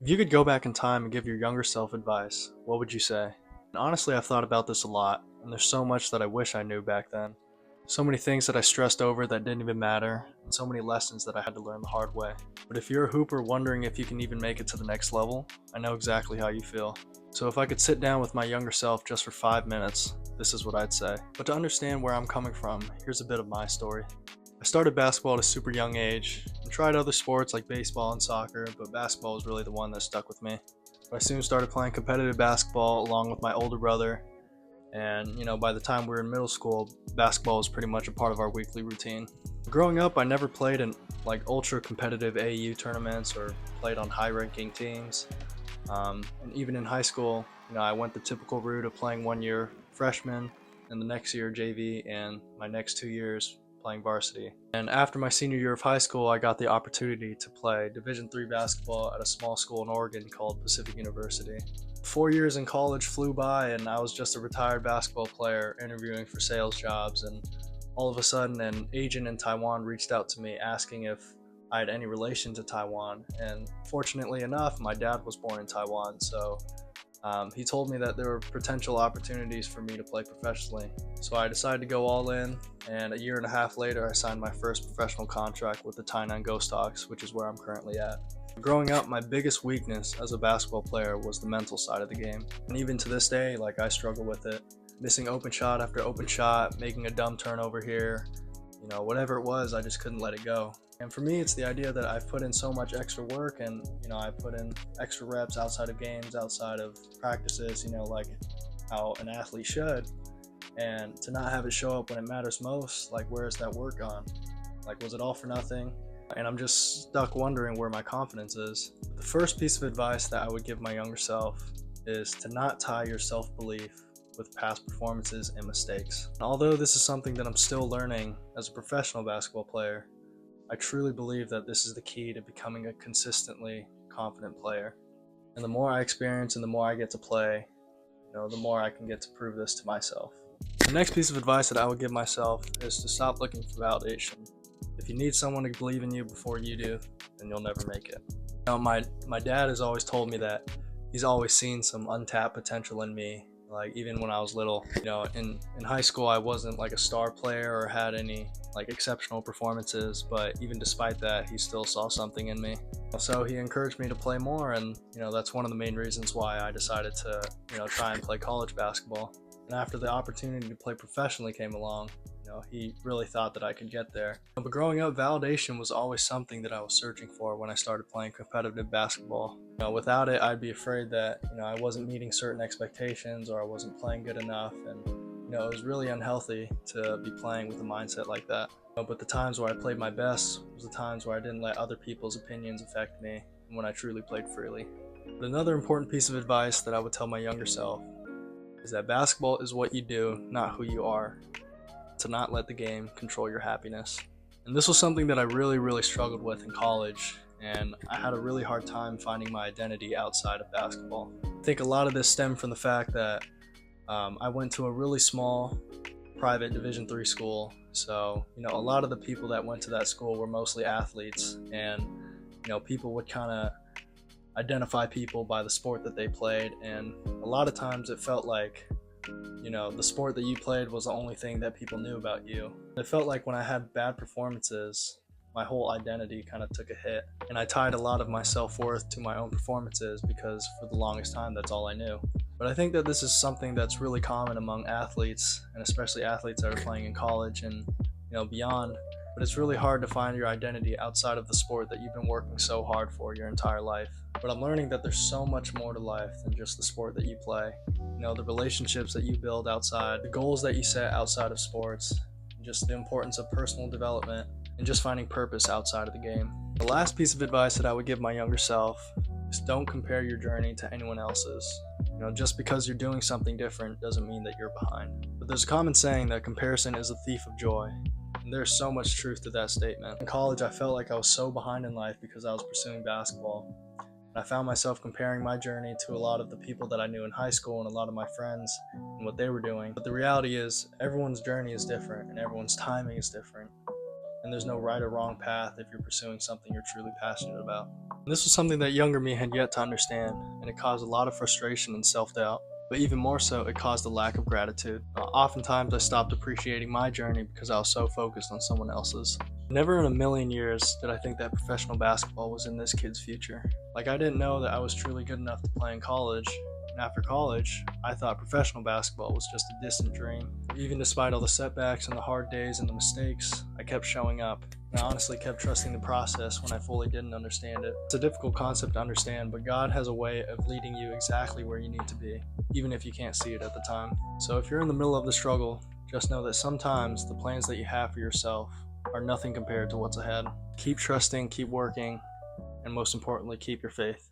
If you could go back in time and give your younger self advice, what would you say? And honestly, I've thought about this a lot, and there's so much that I wish I knew back then. So many things that I stressed over that didn't even matter, and so many lessons that I had to learn the hard way. But if you're a hooper wondering if you can even make it to the next level, I know exactly how you feel. So if I could sit down with my younger self just for 5 minutes, this is what I'd say. But to understand where I'm coming from, here's a bit of my story. I started basketball at a super young age and tried other sports like baseball and soccer, but basketball was really the one that stuck with me. I soon started playing competitive basketball along with my older brother, and by the time we were in middle school, basketball was pretty much a part of our weekly routine. Growing up, I never played in like ultra competitive AAU tournaments or played on high ranking teams. And even in high school, I went the typical route of playing 1 year freshman and the next year JV and my next 2 years playing varsity. And after my senior year of high school, I got the opportunity to play Division III basketball at a small school in Oregon called Pacific University. 4 years in college flew by, and I was just a retired basketball player interviewing for sales jobs. And all of a sudden, an agent in Taiwan reached out to me asking if I had any relation to Taiwan. And fortunately enough, my dad was born in Taiwan, so he told me that there were potential opportunities for me to play professionally. So I decided to go all in, and a year and a half later, I signed my first professional contract with the Tainan Ghost Hawks, which is where I'm currently at. Growing up, my biggest weakness as a basketball player was the mental side of the game. And even to this day, I struggle with it. Missing open shot after open shot, making a dumb turnover here, whatever it was, I just couldn't let it go. And for me, it's the idea that I've put in so much extra work, and I put in extra reps outside of games, outside of practices, like how an athlete should. And to not have it show up when it matters most, where is that work gone? Was it all for nothing? And I'm just stuck wondering where my confidence is. The first piece of advice that I would give my younger self is to not tie your self-belief with past performances and mistakes. And although this is something that I'm still learning as a professional basketball player, I truly believe that this is the key to becoming a consistently confident player. And the more I experience and the more I get to play, the more I can get to prove this to myself. The next piece of advice that I would give myself is to stop looking for validation. If you need someone to believe in you before you do, then you'll never make it. My dad has always told me that he's always seen some untapped potential in me. Even when I was little, in high school, I wasn't a star player or had any exceptional performances, but even despite that, he still saw something in me. So he encouraged me to play more, and that's one of the main reasons why I decided to try and play college basketball. And after the opportunity to play professionally came along, he really thought that I could get there. But growing up, validation was always something that I was searching for when I started playing competitive basketball. Without it, I'd be afraid that I wasn't meeting certain expectations or I wasn't playing good enough, and it was really unhealthy to be playing with a mindset like that. But the times where I played my best was the times where I didn't let other people's opinions affect me and when I truly played freely. But another important piece of advice that I would tell my younger self is that basketball is what you do, not who you are. To not let the game control your happiness. And this was something that I really struggled with in college, and I had a really hard time finding my identity outside of basketball. I think a lot of this stemmed from the fact that I went to a really small private Division III school, so a lot of the people that went to that school were mostly athletes, and people would kind of identify people by the sport that they played, and a lot of times it felt like the sport that you played was the only thing that people knew about you. It felt like when I had bad performances, my whole identity kind of took a hit, and I tied a lot of my self-worth to my own performances because for the longest time that's all I knew. But I think that this is something that's really common among athletes, and especially athletes that are playing in college and beyond. But it's really hard to find your identity outside of the sport that you've been working so hard for your entire life. But I'm learning that there's so much more to life than just the sport that you play. The relationships that you build outside, the goals that you set outside of sports, and just the importance of personal development and just finding purpose outside of the game. The last piece of advice that I would give my younger self is don't compare your journey to anyone else's. Just because you're doing something different doesn't mean that you're behind. But there's a common saying that comparison is a thief of joy. And there's so much truth to that statement. In college, I felt like I was so behind in life because I was pursuing basketball. And I found myself comparing my journey to a lot of the people that I knew in high school and a lot of my friends and what they were doing. But the reality is, everyone's journey is different and everyone's timing is different. And there's no right or wrong path if you're pursuing something you're truly passionate about. This was something that younger me had yet to understand, and it caused a lot of frustration and self-doubt. But even more so, it caused a lack of gratitude. Oftentimes, I stopped appreciating my journey because I was so focused on someone else's. Never in a million years did I think that professional basketball was in this kid's future. Like, I didn't know that I was truly good enough to play in college, and after college, I thought professional basketball was just a distant dream. Even despite all the setbacks and the hard days and the mistakes, I kept showing up. And I honestly kept trusting the process when I fully didn't understand it. It's a difficult concept to understand, but God has a way of leading you exactly where you need to be, even if you can't see it at the time. So if you're in the middle of the struggle, just know that sometimes the plans that you have for yourself are nothing compared to what's ahead. Keep trusting, keep working, and most importantly, keep your faith.